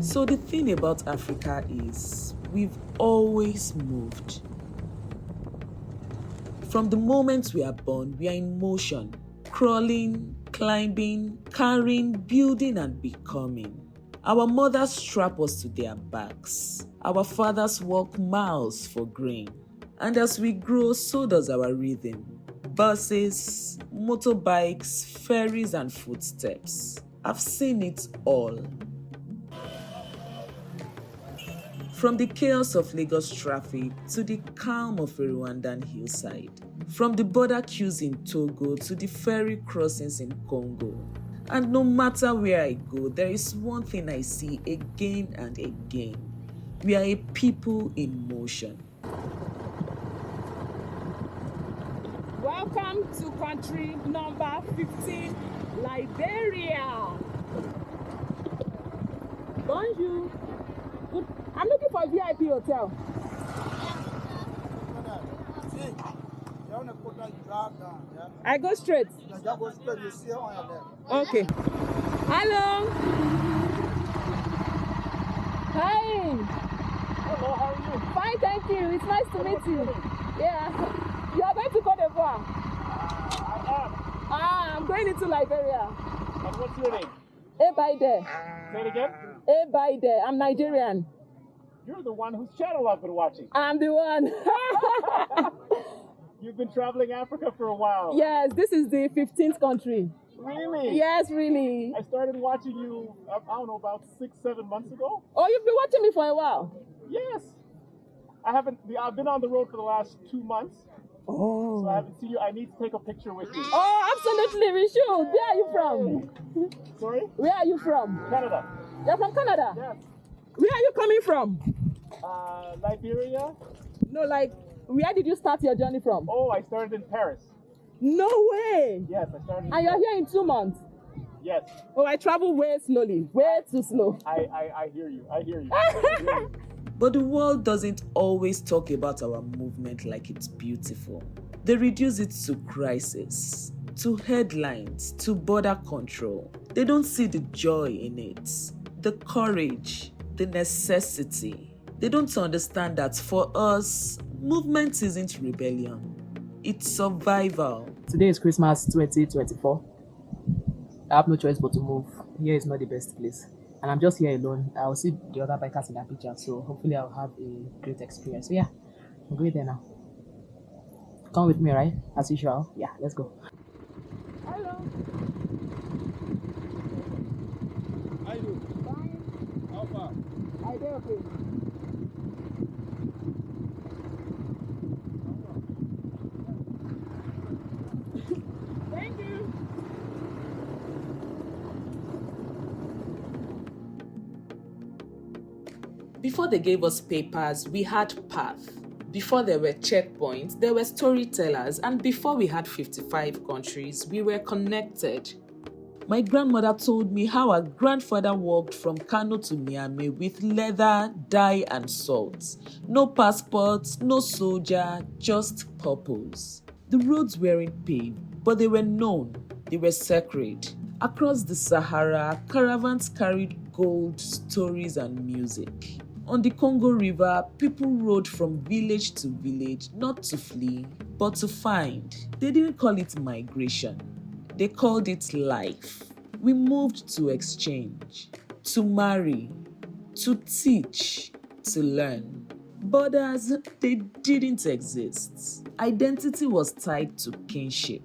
So the thing about Africa is we've always moved. From the moment we are born, we are in motion, crawling, climbing, carrying, building, and becoming. Our mothers strap us to their backs. Our fathers walk miles for grain. And as we grow, so does our rhythm. Buses, motorbikes, ferries, and footsteps. I've seen it all. From the chaos of Lagos traffic to the calm of a Rwandan hillside. From the border queues in Togo to the ferry crossings in Congo. And no matter where I go, there is one thing I see again and again. We are a people in motion. Welcome to country number 15, Liberia. Bonjour. Good. I'm looking for a VIP hotel. I go straight. Okay. Hello. Hi. Hello, how are you? Fine, thank you. It's nice to meet you. Yeah. You are going to Cote d'Ivoire? I am. I'm going into Liberia. And what's your name? Ebaide. Say it again. Ebaide. I'm Nigerian. You're the one whose channel I've been watching. I'm the one. You've been traveling Africa for a while. Yes, this is the 15th country. Really? Yes, really. I started watching you, I don't know, about 6-7 months ago. Oh, you've been watching me for a while? Yes. I've been on the road for the last 2 months. Oh. So I haven't seen you. I need to take a picture with you. Oh, absolutely, we should. Where are you from? Sorry? Where are you from? Canada. You're from Canada? Yes. Where are you coming from? Liberia. No, like, where did you start your journey from? Oh, I started in Paris. No way. Yes, I started in And you're Paris. here in 2 months? Yes. Oh, I travel way slowly, way too slow. I hear you. I hear you. I hear you. But the world doesn't always talk about our movement like it's beautiful. They reduce it to crisis, to headlines, to border control. They don't see the joy in it, the courage, the necessity. They don't understand that for us, movement isn't rebellion, it's survival. Today is Christmas 2024. I have no choice but to move. Here is not the best place. And I'm just here alone. I'll see the other bikers in that picture, so hopefully I'll have a great experience. So yeah, I'm going there now. Come with me, right? As usual. Yeah, let's go. Hello. How you doing? Fine. How far? I do okay. Thank you. Before they gave us papers, we had path. Before there were checkpoints, there were storytellers, and before we had 55 countries, we were connected. My grandmother told me how her grandfather walked from Kano to Niamey with leather, dye, and salt. No passports, no soldier, just purpose. The roads weren't paved, but they were known. They were sacred. Across the Sahara, caravans carried gold, stories, and music. On the Congo River, people rode from village to village, not to flee, but to find. They didn't call it migration. They called it life. We moved to exchange, to marry, to teach, to learn. Borders, they didn't exist. Identity was tied to kinship,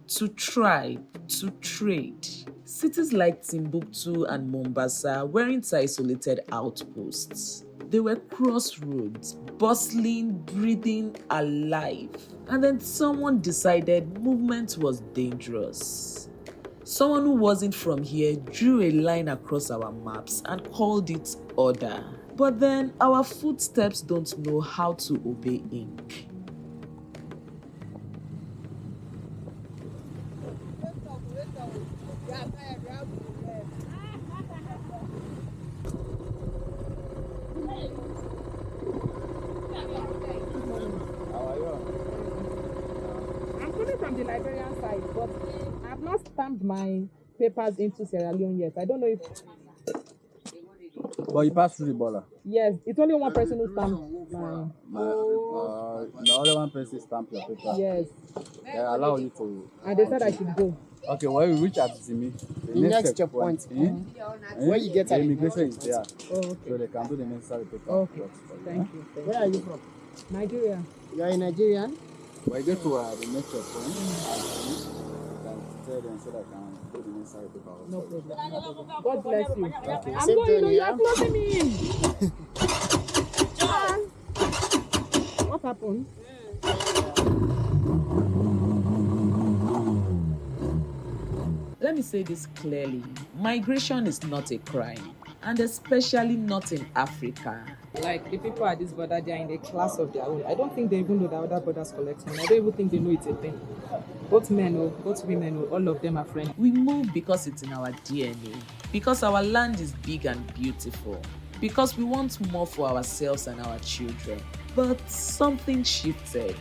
to tribe, to trade. Cities like Timbuktu and Mombasa weren't isolated outposts. They were crossroads, bustling, breathing, alive. And then someone decided movement was dangerous. Someone who wasn't from here drew a line across our maps and called it order. But then our footsteps don't know how to obey ink. I'm coming from the Liberian side, but I've not stamped my papers into Sierra Leone yet. I don't know if But you pass through the border. Yes, it's only one person who stamped my. The other one person stamp your paper. Yes, They allow you to. and they said I should go. Okay, when you reach at Zimi, The next checkpoint. Where you get the at immigration is there, Oh, okay. so they can do the necessary paper. Okay. Thank you. Where are you from? Nigeria. You are a Nigerian? When you get to the next checkpoint, you can tell them so they can do the necessary paper. No problem. God bless you. I'm Same going. journey, You yeah? are closing me in. Ah. What happened? Let me say this clearly. Migration is not a crime, and especially not in Africa. Like the people at this border, they are in a class of their own. I don't think they even know that other brothers collect money. I don't even think they know it's a thing. Both men or both women or all of them are friends. We move because it's in our DNA, because our land is big and beautiful, because we want more for ourselves and our children. But something shifted.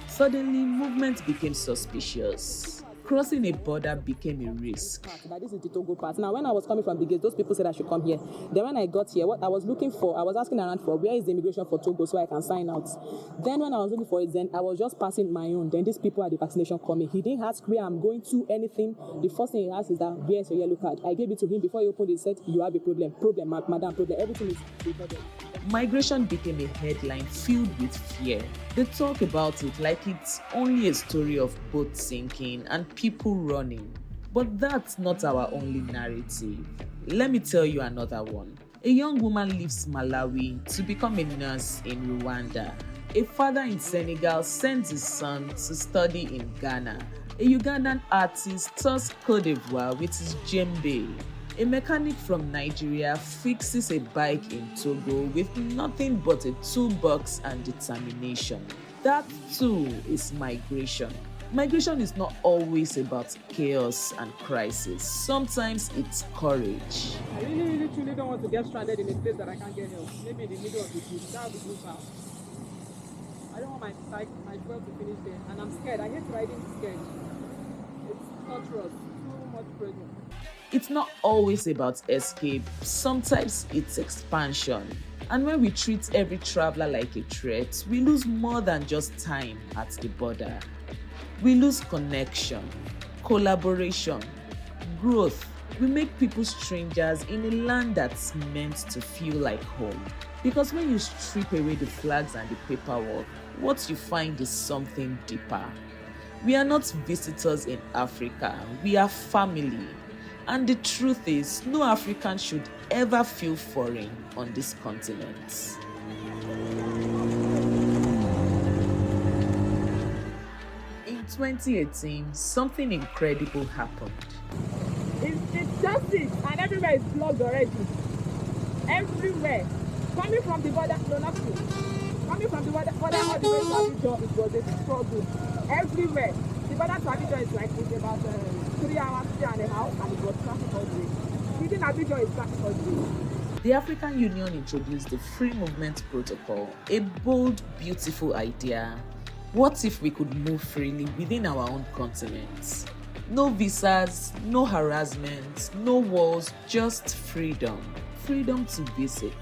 Suddenly, movement became suspicious. Crossing a border became a risk. That this is the Togo part. Now, when I was coming from the gate, those people said I should come here. Then when I got here, what I was looking for, I was asking around for where is the immigration for Togo so I can sign out. Then when I was looking for it, then I was just passing my own. Then these people at the vaccination coming. He didn't ask where I'm going to, anything. The first thing he asked is that, where's your yellow card? I gave it to him before he opened it. He said, you have a problem. Madam, problem. Everything is recorded. Migration became a headline filled with fear. They talk about it like it's only a story of boats sinking and people running. But that's not our only narrative. Let me tell you another one. A young woman leaves Malawi to become a nurse in Rwanda. A father in Senegal sends his son to study in Ghana. A Ugandan artist tours Cote d'Ivoire with his djembe. A mechanic from Nigeria fixes a bike in Togo with nothing but a toolbox and determination. That too is migration. Migration is not always about chaos and crisis. Sometimes it's courage. I really, truly don't want to get stranded in a place that I can't get help. Maybe in the middle of the bush. That would be good. I don't want my fuel to finish there. And I'm scared. I hate riding scared. It's torturous. Too much pressure. It's not always about escape. Sometimes it's expansion. And when we treat every traveler like a threat, we lose more than just time at the border. We lose connection, collaboration, growth. We make people strangers in a land that's meant to feel like home. Because when you strip away the flags and the paperwork, what you find is something deeper. We are not visitors in Africa, we are family. And the truth is, no African should ever feel foreign on this continent. In 2018, something incredible happened. It's just it, and everywhere is blocked already. Everywhere. Coming from the border, no, not true. Coming from the border all the way to Abidjan, it was a struggle. Everywhere. The border to Abidjan is like it's about 3 hours, 3.5, and it was traffic all the way. Even Abidjan is traffic all the way. The African Union introduced the Free Movement Protocol, a bold, beautiful idea. What if we could move freely within our own continent? No visas, no harassment, no walls, just freedom. Freedom to visit,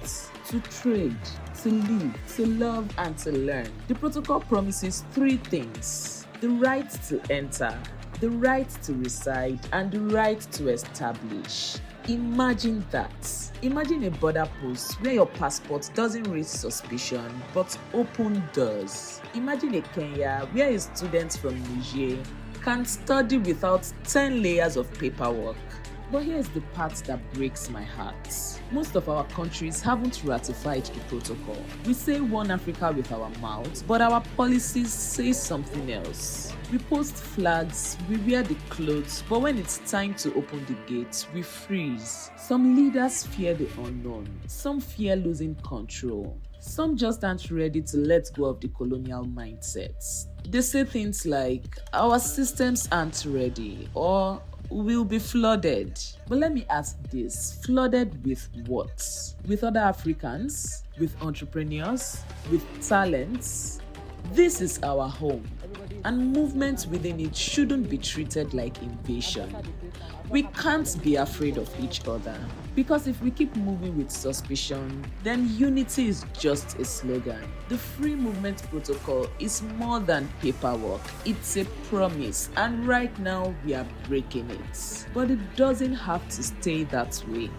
to trade, to live, to love, and to learn. The protocol promises 3 things: the right to enter, the right to reside, and the right to establish. Imagine that. Imagine a border post where your passport doesn't raise suspicion but open doors. Imagine a Kenya where a student from Niger can study without 10 layers of paperwork. But here's the part that breaks my heart. Most of our countries haven't ratified the protocol. We say One Africa with our mouths, but our policies say something else. We post flags, we wear the clothes, but when it's time to open the gates, we freeze. Some leaders fear the unknown. Some fear losing control. Some just aren't ready to let go of the colonial mindsets. They say things like, our systems aren't ready, or we'll be flooded. But let me ask this, flooded with what? With other Africans? With entrepreneurs? With talents? This is our home. Everybody and movement within it shouldn't be treated like invasion. We can't be afraid of each other, because if we keep moving with suspicion, then unity is just a slogan. The Free Movement Protocol is more than paperwork, it's a promise, and right now we are breaking it. But it doesn't have to stay that way.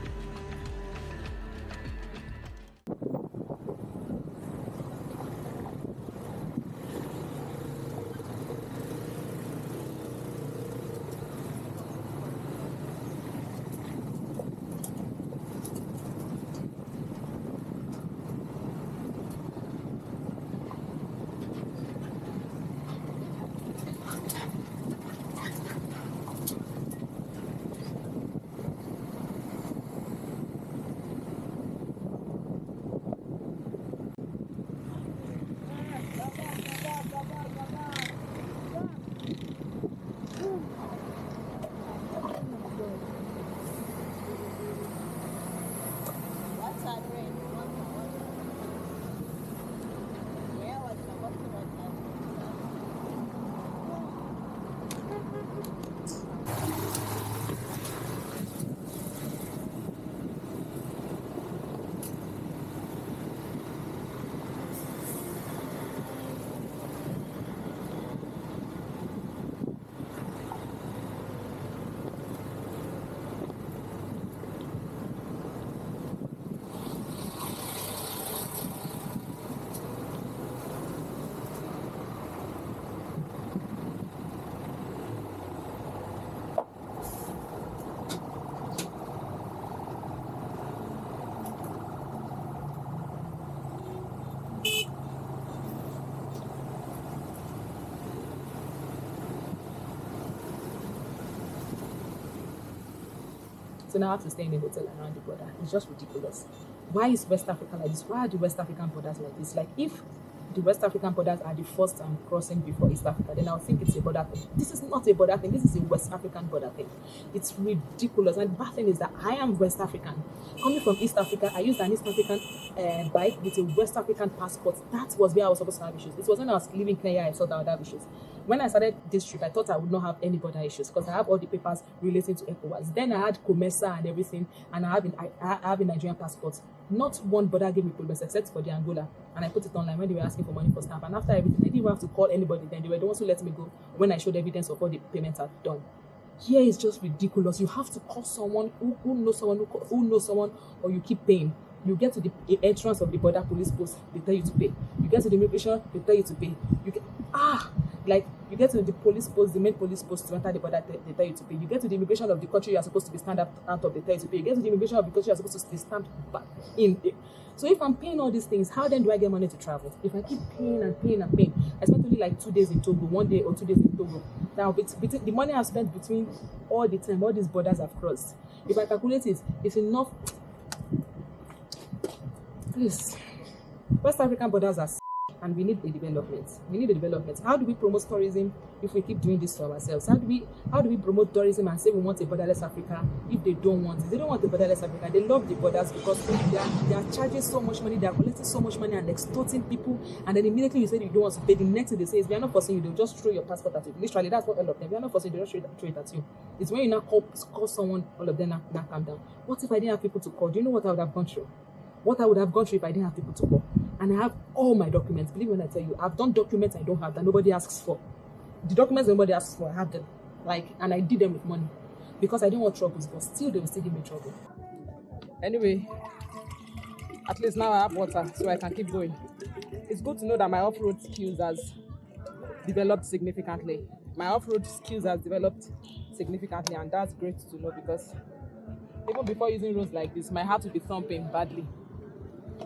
So now I have to stay in a hotel around the border. It's just ridiculous. Why is West Africa like this? Why are the West African borders like this? Like, if the West African borders are the first time crossing before East Africa, then I would think it's a border thing. This is not a border thing. This is a West African border thing. It's ridiculous. And the bad thing is that I am West African. Coming from East Africa, I used an East African bike with a West African passport. That was where I was supposed to have issues. It was when I was leaving Kenya I thought I would have issues. When I started this trip, I thought I would not have any border issues because I have all the papers relating to ECOWAS. Then I had COMESA and everything, and I have a Nigerian passport. Not one border gave me problems except for the Angola, and I put it online when they were asking for money for stamp. And after everything, I didn't even have to call anybody. Then they were the ones who let me go when I showed evidence of all the payments I've done. Here is just ridiculous. You have to call someone who knows someone who knows someone, or you keep paying. You get to the entrance of the border police post, they tell you to pay. You get to the immigration, they tell you to pay. You get to the police post, the main police post to enter the border, they tell you to pay. You get to the immigration of the country you are supposed to be stand up out of, they tell you to pay. You get to the immigration of the country you are supposed to be stamped back in. So if I'm paying all these things, how then do I get money to travel? If I keep paying and paying and paying, I spent only like 2 days in Togo, 1 day or 2 days in Togo. Now, between the money I've spent between all the time, all these borders I've crossed, if I calculate it, it's enough. Please, West African borders are and we need a development. We need a development. How do we promote tourism if we keep doing this to ourselves? How do we promote tourism and say we want a borderless Africa if they don't want it? They don't want a borderless Africa. They love the borders because they are charging so much money, they are collecting so much money and extorting people. And then immediately you say you don't want to pay, the next thing they say is we are not forcing you. They'll just throw your passport at you. Literally, that's what all of them. We are not forcing you. They'll just throw it at you. It's when you now call someone, all of them now calm down. What if I didn't have people to call? Do you know what I would have gone through? What I would have gone through if I didn't have people to call. And I have all my documents. Believe me when I tell you, I've done documents I don't have that nobody asks for. The documents nobody asks for, I have them. And I did them with money. Because I didn't want troubles, but still they will still give me trouble. Anyway, at least now I have water, so I can keep going. It's good to know that my off-road skills has developed significantly. My off-road skills has developed significantly, and that's great to know because even before using roads like this, my heart would be thumping badly.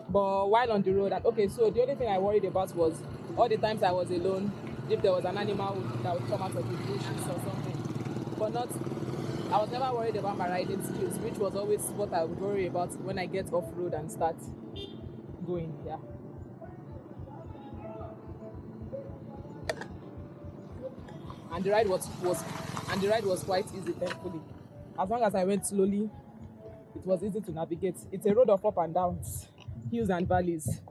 But while on the road, so the only thing I worried about was all the times I was alone, if there was an animal that would come out of the bushes or something. But I was never worried about my riding skills, which was always what I would worry about when I get off road and start going. Yeah. And the ride was quite easy, thankfully. As long as I went slowly, it was easy to navigate. It's a road of up and downs, hills and valleys.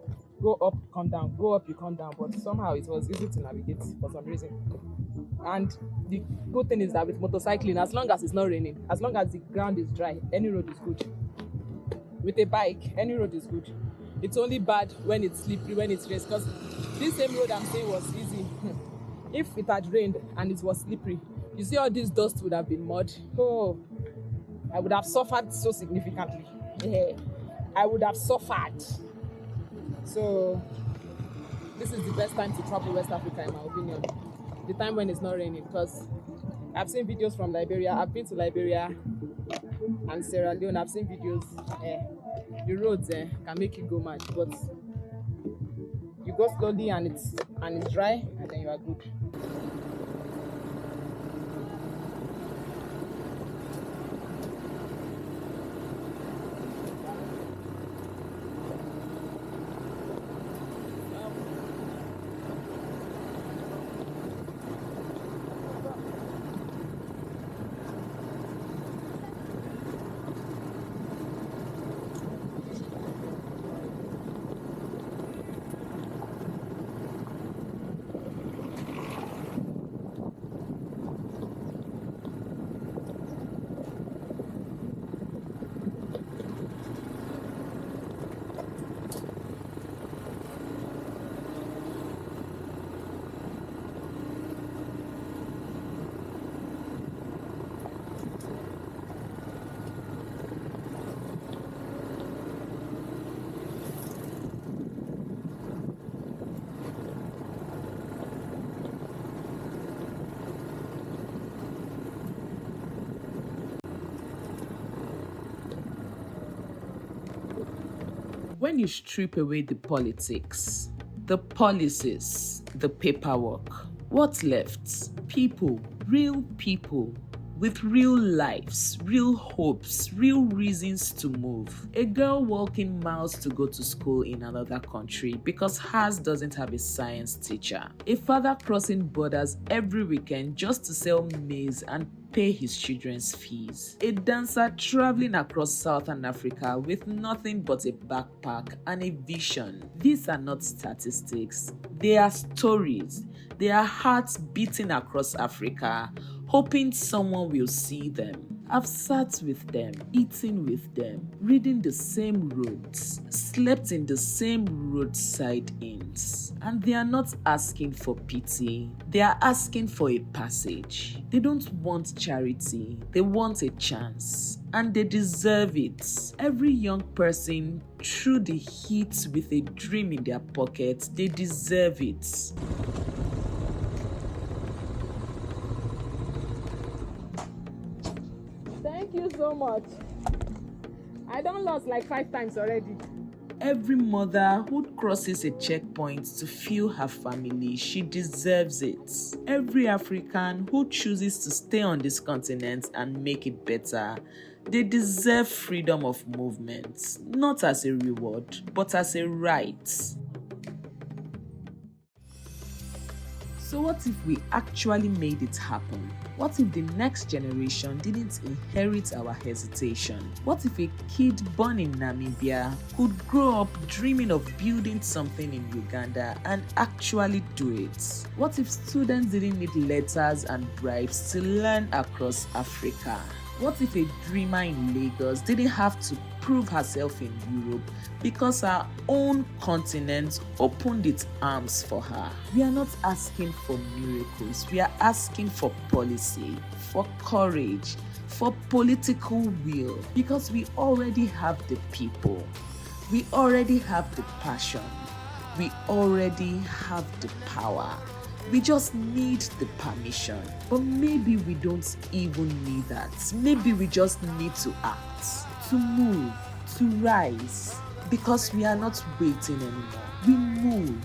go up, come down, go up, you come down. But somehow it was easy to navigate for some reason. And the good thing is that with motorcycling, as long as it's not raining, as long as the ground is dry, any road is good. With a bike, any road is good. It's only bad when it's slippery, when it rains, because this same road I'm saying was easy. If it had rained and it was slippery, you see all this dust would have been mud. Oh, I would have suffered so significantly. Yeah, I would have suffered. So this is the best time to travel West Africa, in my opinion. The time when it's not raining, because I've seen videos from Liberia. I've been to Liberia and Sierra Leone. I've seen videos. The roads can make you go mad, but you go slowly and it's dry, and then you are good. When you strip away the politics, the policies, the paperwork, what's left? People, real people, with real lives, real hopes, real reasons to move. A girl walking miles to go to school in another country because hers doesn't have a science teacher. A father crossing borders every weekend just to sell maize and pay his children's fees. A dancer traveling across Southern Africa with nothing but a backpack and a vision. These are not statistics. They are stories. They are hearts beating across Africa, hoping someone will see them. I've sat with them, eaten with them, reading the same roads, slept in the same roadside inns. And they are not asking for pity, they are asking for a passage. They don't want charity, they want a chance. And they deserve it. Every young person through the heat with a dream in their pocket, they deserve it. Thank you so much. I done lost like 5 times already. Every mother who crosses a checkpoint to fuel her family, she deserves it. Every African who chooses to stay on this continent and make it better, they deserve freedom of movement, not as a reward, but as a right. So what if we actually made it happen? What if the next generation didn't inherit our hesitation? What if a kid born in Namibia could grow up dreaming of building something in Uganda and actually do it? What if students didn't need letters and bribes to learn across Africa? What if a dreamer in Lagos didn't have to prove herself in Europe because our own continent opened its arms for her? We are not asking for miracles, we are asking for policy, for courage, for political will, because we already have the people, we already have the passion, we already have the power. We just need the permission. But maybe we don't even need that. Maybe we just need to act, to move, to rise. Because we are not waiting anymore. We move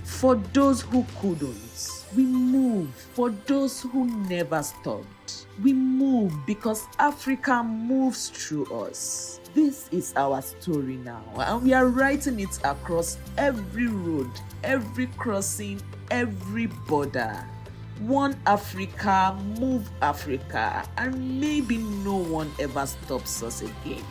for those who couldn't. We move for those who never stopped. We move because Africa moves through us. This is our story now, and we are writing it across every road, every crossing, every border. One Africa, move Africa, and maybe no one ever stops us again.